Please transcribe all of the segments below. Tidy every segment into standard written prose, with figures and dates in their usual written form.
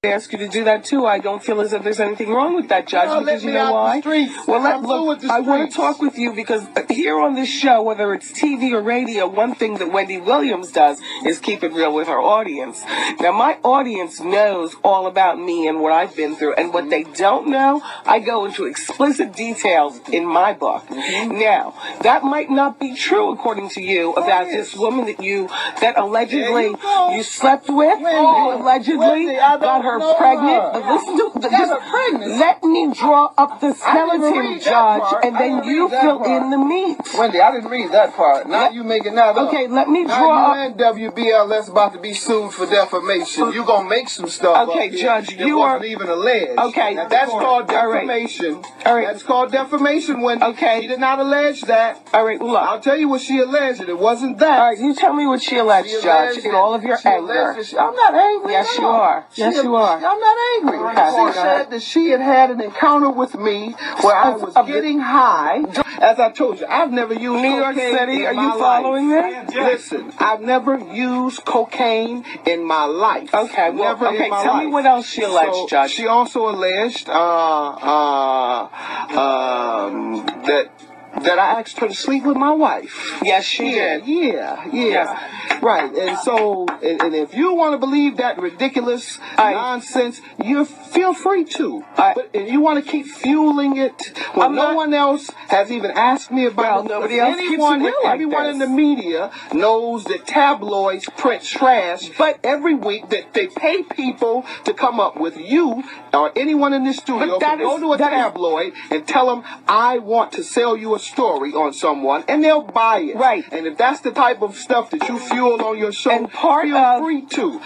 ask you to do that too. I don't feel as if there's anything wrong with that, Judge, because you know why? Well, look, I want to talk with you because here on this show, whether it's TV or radio, one thing that Wendy Williams does is keep it real with her audience. Now, my audience knows all about me and what I've been through, and what they don't know, I go into explicit details in my book. Now, that might not be true, according to you, about this woman that allegedly you slept with. You allegedly got her pregnant. But listen to let me draw up the skeleton, Judge, and then you fill in the meat. Wendy, I didn't read that part. Now you making that up. Okay, let me draw up. You and WBLS about to be sued for defamation. You gonna make some stuff. Okay, up Judge, you wasn't even alleged. Okay, now, that's called defamation. All right. That's called defamation, Wendy. Okay. She did not allege that. All right, look. I'll tell you what she alleged. It wasn't that. All right, you tell me what she alleged, Judge, in all of your anger. I'm not angry. Yes, you are. Yes, you are. I'm not angry. She said that she had an encounter with me where I was getting high. As I told you, I've never used New York City. Are you following me? Listen, I've never used cocaine in my life. Okay, well, never in my tell life. me what else she alleged, Judge. She also alleged that I asked her to sleep with my wife. Yes, she did. Yeah. Yes. Right. And so, and if you want to believe that ridiculous nonsense, you feel free to. But if you want to keep fueling it when no one else has even asked me about it. Nobody else everyone in the media knows that tabloids print trash, but every week that they pay people to come up with you or anyone in this studio to go to a tabloid and tell them, I want to sell you a story on someone, and they'll buy it. Right. And if that's the type of stuff that you fuel on your show, and feel free to.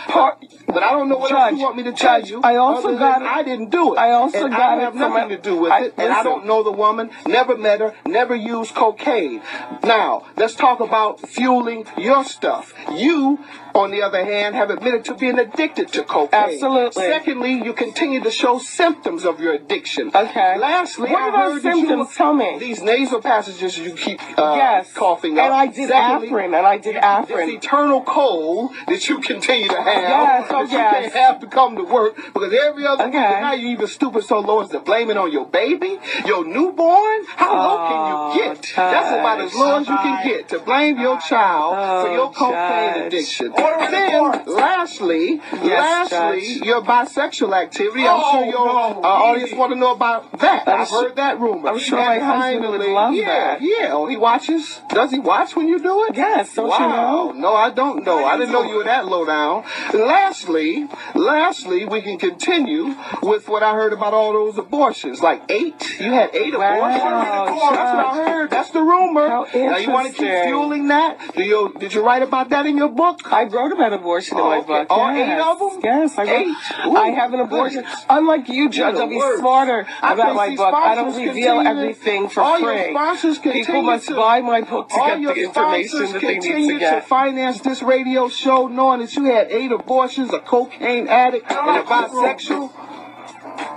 But I don't know what else you want me to tell you. I also got it. I didn't do it. I also got it. I have nothing to do with it. And I don't know the woman, never met her, never used cocaine. Now, let's talk about fueling your stuff. You, on the other hand, have admitted to being addicted to cocaine. Absolutely. Secondly, you continue to show symptoms of your addiction. Okay. Lastly, what are those symptoms? Tell me. These nasal passages you keep coughing up. And I did Afrin. This eternal cold that you continue to have. Yes, You can't have to come to work because every other week, now you even stupid so low as to blame it on your baby, your newborn. How low can you get? That's about as low as you can get, to blame your child for your cocaine addiction. Then, lastly, your bisexual activity. I'm sure your audience want to know about that. I've heard that rumor. I'm sure my husband would love that. Yeah. Oh, he watches? Does he watch when you do it? Yes, don't you know? No, I don't know. I didn't know you were that low down. Lastly, we can continue with what I heard about all those abortions. Like 8? You had 8 abortions? That's what I heard. That's the rumor. Now, you want to keep fueling that? Did you write about that in your book? I wrote about abortion in my book. All 8 of them? Yes, I wrote. I have an abortion. Unlike you, Judge, I'll be smarter about my book. I don't reveal everything for free. People must buy my book to get the information that they need to get. To finance this radio show knowing that you had 8 abortions, a cocaine addict, and a bisexual.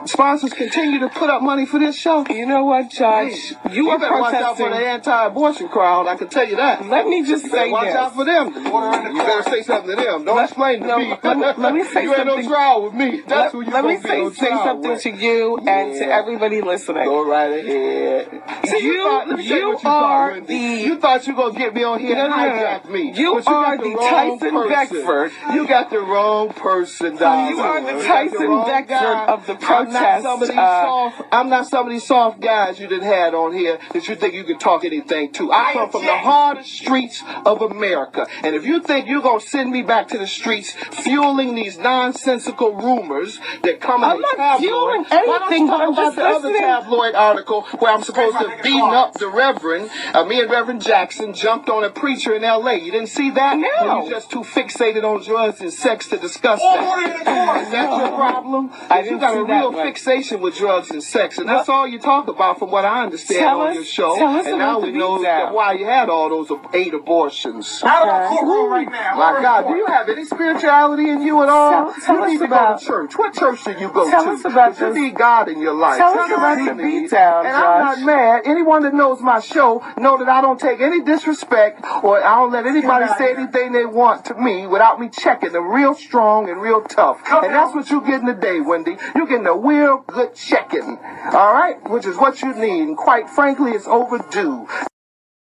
Sponsors continue to put up money for this show. You know what, Judge? You are better watch out for the anti-abortion crowd. I can tell you that. Let me just say watch out for them. You better say something to them. Don't explain to me. Let me say you ain't no trial with me. That's who you Let me say something to you and to everybody listening. Go right ahead. See, you thought you were going to get me on here and hijack me. You are the Tyson Beckford. You got the wrong person, Don. You are the Tyson Beckford of the protest. I'm not some of these soft guys you done had on here that you think you can talk anything to. I come from the hard streets of America. And if you think you're going to send me back to the streets fueling these nonsensical rumors that come in the tabloid. I'm not fueling anything, but I'm just the other tabloid article where I'm supposed to beat up the Reverend. Me and Reverend Jackson jumped on a preacher in L.A. You didn't see that? No. You're just too fixated on drugs and sex to discuss that. Is that your problem? I didn't see that way. fixation with drugs and sex, and that's all you talk about from what I understand on your show. And now we know why you had all those 8 abortions. Out of the courtroom right now. My God, do you have any spirituality in you at all? You need to go to church. What church do you go to? Tell us about this. You need God in your life. Tell us about the beatdown, and I'm not mad. Anyone that knows my show know that I don't take any disrespect, or I don't let anybody say anything they want to me without me checking them real strong and real tough. And that's what you're getting today, Wendy. You're getting a real good checking. All right? Which is what you need. And quite frankly, it's overdue.